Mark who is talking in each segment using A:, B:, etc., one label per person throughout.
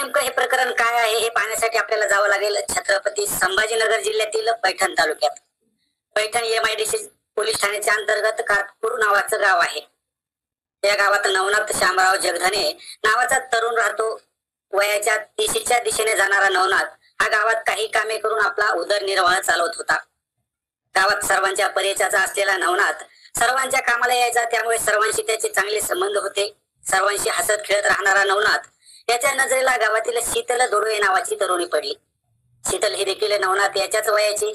A: नेमकं हे प्रकरण काय आहे हे पाहण्यासाठी आपल्याला जावं लागेल छत्रपती संभाजीनगर जिल्ह्यातील पैठण तालुक्यात. पैठण MIDC पोलीस ठाण्याच्या अंतर्गत कारपूर नावाचं गाव आहे. या गावात नवनाथ शामराव जगधने नावाचा तरुण राहतो. वयाच्या 30च्या दिशेने जाणारा नवनाथ हा गावात काही कामे करून आपला उदरनिर्वाह चालवत होता. गावात सर्वांच्या परिचयाचा असलेला नवनाथ सर्वांच्या कामाला यायचा, त्यामुळे सर्वांशी त्याचे चांगले संबंध होते. सर्वांशी हसत खेळत राहणारा नवनाथ याच्या नजरेला गावातील शीतल दोडवे नावाची तरुणी पडली. शीतल ही देखील नवनाथ याच्याच वयाची,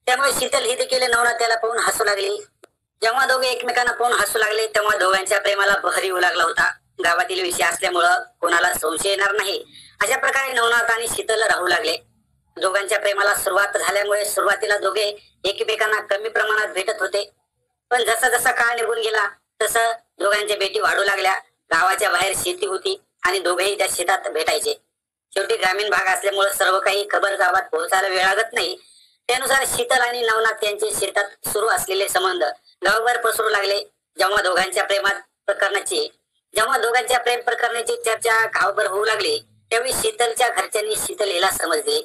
A: त्यामुळे शीतल ही देखील नवनाथ त्याला पाहून हसू लागली. जेव्हा दोघे एकमेकांना पाहून हसू लागले तेव्हा दोघांच्या प्रेमाला बहर येऊ लागला होता. गावातील विषय असल्यामुळं कोणाला संशय येणार नाही अशा प्रकारे नवनाथ आणि शीतल राहू लागले. दोघांच्या प्रेमाला सुरुवात झाल्यामुळे सुरुवातीला दोघे एकमेकांना कमी प्रमाणात भेटत होते, पण जसा जसा काळ निघून गेला तसं दोघांच्या भेटी वाढू लागल्या. गावाच्या बाहेर शेती होती आणि दोघेही त्या शेतात भेटायचे. शेवटी ग्रामीण भाग असल्यामुळे सर्व काही खबर गावात पोहोचायला वेळ लागत नाही. त्यानुसार शीतल आणि नवनाथ यांचे शेतात सुरू असलेले संबंध गावभर पसरू लागले. जेव्हा दोघांच्या प्रेम प्रकरणाची चर्चा गावभर होऊ लागली त्यावेळी शीतलच्या घरच्यांनी शीतल हिला समजले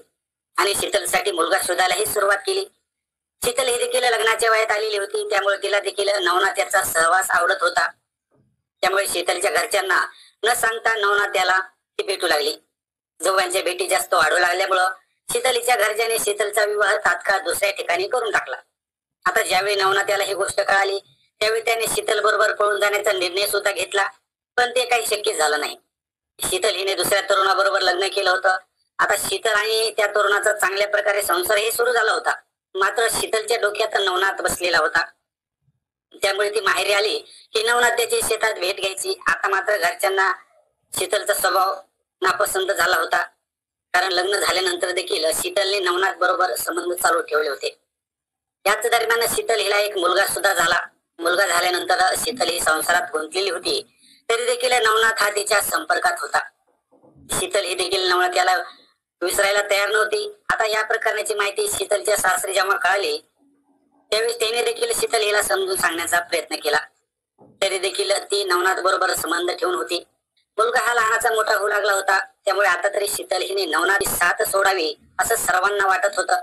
A: आणि शीतलसाठी मुलगा शोधायलाही सुरुवात केली. शीतल ही देखील लग्नाच्या वयात आलेली होती, त्यामुळे तिला देखील नवनाथ याचा सहवास आवडत होता. त्यामुळे शीतलच्या घरच्यांना न सांगता नवनाथ याला ती भेटू लागली. दोघांच्या भेटी जास्त वाढू लागल्यामुळं शीतलीच्या घरच्यांनी शीतलचा विवाह तात्काळ दुसऱ्या ठिकाणी करून टाकला. आता ज्यावेळी नवनाथ याला ही गोष्ट कळाली त्यावेळी त्याने शीतल बरोबर पळून जाण्याचा निर्णय सुद्धा घेतला, पण ते काही शक्य झालं नाही. शीतल हिने दुसऱ्या तरुणाबरोबर लग्न केलं होतं. आता शीतल आणि त्या तरुणाचा चांगल्या प्रकारे संसारही सुरू झाला होता. मात्र शीतलच्या डोक्यात नवनाथ बसलेला होता, त्यामुळे ती माहेरी आली की नवनाथ त्याची शेतात भेट घ्यायची. आता मात्र घरच्यांना शीतलचा स्वभाव नापसंत झाला होता, कारण लग्न झाल्यानंतर देखील शीतलने नवनाथ बरोबर संबंध चालू ठेवले होते. याच दरम्यान शीतल हिला एक मुलगा सुद्धा झाला. मुलगा झाल्यानंतर शीतल ही संसारात गुंतलेली होती, तरी देखील नवनाथ हा तिच्या संपर्कात होता. शीतल ही देखील नवनाथ याला विसरायला तयार नव्हती. आता या प्रकरणाची माहिती शीतलच्या सासरी जेव्हा कळाली त्यावेळी त्याने देखील शीतल हिला समजून सांगण्याचा प्रयत्न केला, तरी देखील ती नवनाथ बरोबर संबंध ठेवून होती. मुलगा हा लहानाचा मोठा होऊ लागला होता, त्यामुळे आता तरी शीतल हिने नवनाथ साथ सोडावी असं सर्वांना वाटत होतं.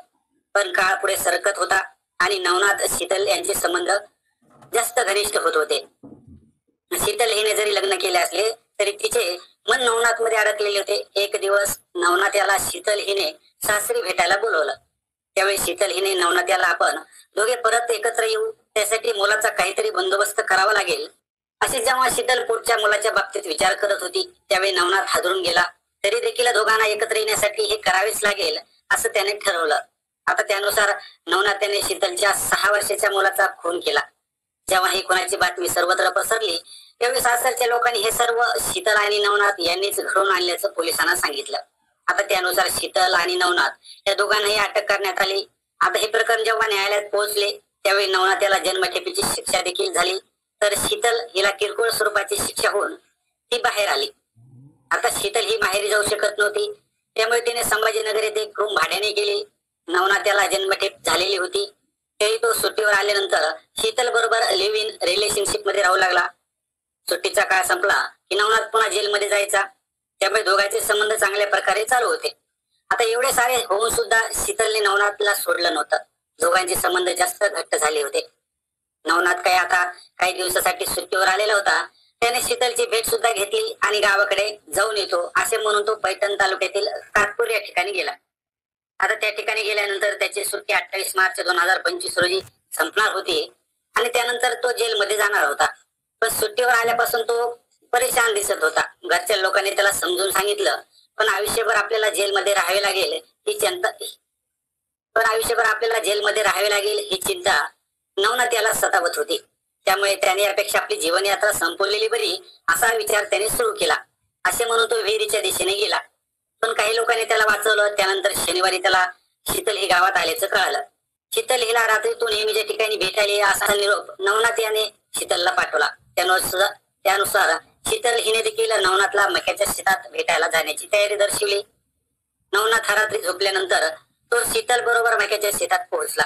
A: पण काळ पुढे सरकत होता आणि नवनाथ शीतल यांचे संबंध जास्त घनिष्ठ होत होते. शीतल हिने जरी लग्न केले असले तरी तिचे मन नवनाथ मध्ये अडकलेले होते. एक दिवस नवनाथ याला शीतल हिने सासरी भेटायला बोलवलं. त्यावेळी शीतल हिने नवनाथ याला आपण दोघे परत एकत्र येऊ, त्यासाठी मुलाचा काहीतरी बंदोबस्त करावा लागेल असे जेव्हा शीतल पुढच्या मुलाच्या बाबतीत विचार करत होती त्यावेळी नवनाथ हादरून गेला. तरी देखील दोघांना एकत्र येण्यासाठी हे करावेच लागेल असं त्याने ठरवलं. आता त्यानुसार नवनाथाने शीतलच्या 6 वर्षाच्या मुलाचा खून केला. जेव्हा ही खुनाची बातमी सर्वत्र पसरली त्यावेळी सासरच्या लोकांनी हे सर्व शीतल आणि नवनाथ यांनीच घडवून आणल्याचं पोलिसांना सांगितलं. आता त्यानुसार शीतल आणि नवनाथ या दोघांनाही अटक करण्यात आली. आता हे प्रकरण जेव्हा न्यायालयात पोहोचले त्यावेळी नवनाथ याला जन्मठेपेची शिक्षा देखील झाली, तर शीतल हिला किरकोळ स्वरूपाची शिक्षा होऊन ती बाहेर आली. आता शीतल ही माहेरी जाऊ शकत नव्हती, त्यामुळे तिने संभाजीनगर येथे एक रूम भाड्याने केली. नवनाथ याला जन्मठेप झालेली होती, तरी तो सुट्टीवर आल्यानंतर शीतल बरोबर लिव्ह इन रिलेशनशिप मध्ये राहू लागला. सुट्टीचा काळ संपला की नवनाथ पुन्हा जेलमध्ये जायचा, त्यामुळे दोघांचे संबंध चांगल्या प्रकारे चालू होते. आता एवढे सारे होऊन सुद्धा शीतलने नवनाथला सोडलं नव्हतं. दोघांचे संबंध जास्त घट्ट झाले होते. नवनाथ आता काही दिवसासाठी सुट्टीवर आलेला होता. त्याने शीतलची भेट सुद्धा घेतली आणि गावाकडे जाऊन येतो असे म्हणून तो पैठण तालुक्यातील कारपूर या ठिकाणी गेला. आता त्या ठिकाणी गेल्यानंतर त्याची सुट्टी 28 मार्च 2025 रोजी संपणार होती आणि त्यानंतर तो जेलमध्ये जाणार होता. पण सुट्टीवर आल्यापासून तो परेशान दिसत होता. घरच्या लोकांनी त्याला समजून सांगितलं, पण आयुष्यभर आपल्याला जेलमध्ये राहावे लागेल ही चिंता नवनाथ याला सतावत होती. त्यामुळे त्याने यापेक्षा आपली जीवनयात्रा संपवलेली बरी असा विचार त्याने सुरू केला. असे म्हणून तो विहिरीच्या दिशेने गेला. पण काही लोकांनी त्याला वाचवलं. त्यानंतर शनिवारी त्याला शीतल ही गावात आल्याचं कळालं. शीतल हिला रात्री तो नेहमीच्या ठिकाणी भेटायला असा निरोप नवनाथ याने शीतलला पाठवला. त्यानुसार शीतल हिने देखील नवनाथला मक्याच्या शेतात भेटायला जाण्याची तयारी दर्शवली. नवनाथ हा रात्री झोपल्यानंतर तो शीतल बरोबर मक्याच्या शेतात पोहोचला.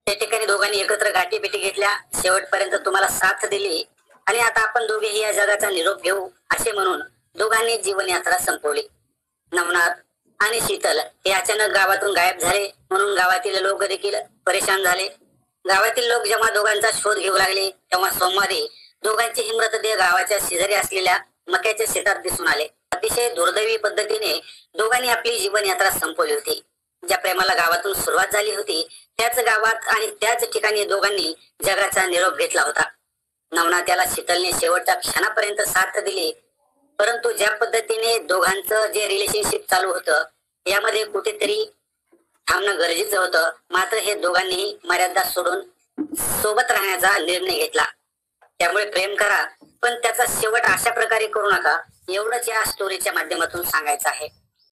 A: त्या ठिकाणी दोघांनी एकत्र गाठीभेटी घेतल्या. शेवटपर्यंत तुम्हाला साथ दिली आणि आता आपण दोघेही या जगाचा निरोप घेऊ असे म्हणून दोघांनी जीवनयात्रा संपवली. नवनाथ आणि शीतल हे अचानक गावातून गायब झाले म्हणून गावातील लोक देखील परेशान झाले. गावातील लोक जेव्हा दोघांचा शोध घेऊ लागले तेव्हा सोमवारी दोघांचे मृतदेह गावाच्या शेजारी असलेल्या मक्याच्या शेतात दिसून आले. अतिशय दुर्दैवी पद्धतीने दोघांनी आपली जीवन यात्रा संपवली होती. ज्या प्रेमाला गावातून सुरुवात झाली होती त्याच गावात आणि त्याच ठिकाणी दोघांनी जगाचा निरोप घेतला होता. नवनाथ्याला शीतलने शेवटच्या क्षणापर्यंत साथ दिली, परंतु ज्या पद्धतीने दोघांचं जे रिलेशनशिप चालू होतं यामध्ये कुठेतरी थांबणं गरजेचं होतं. मात्र हे दोघांनीही मर्यादा सोडून सोबत राहण्याचा निर्णय घेतला. त्यामुळे प्रेम करा पण त्याचा शेवट अशा प्रकारे करू नका, एवढंच या स्टोरीच्या माध्यमातून सांगायचं आहे.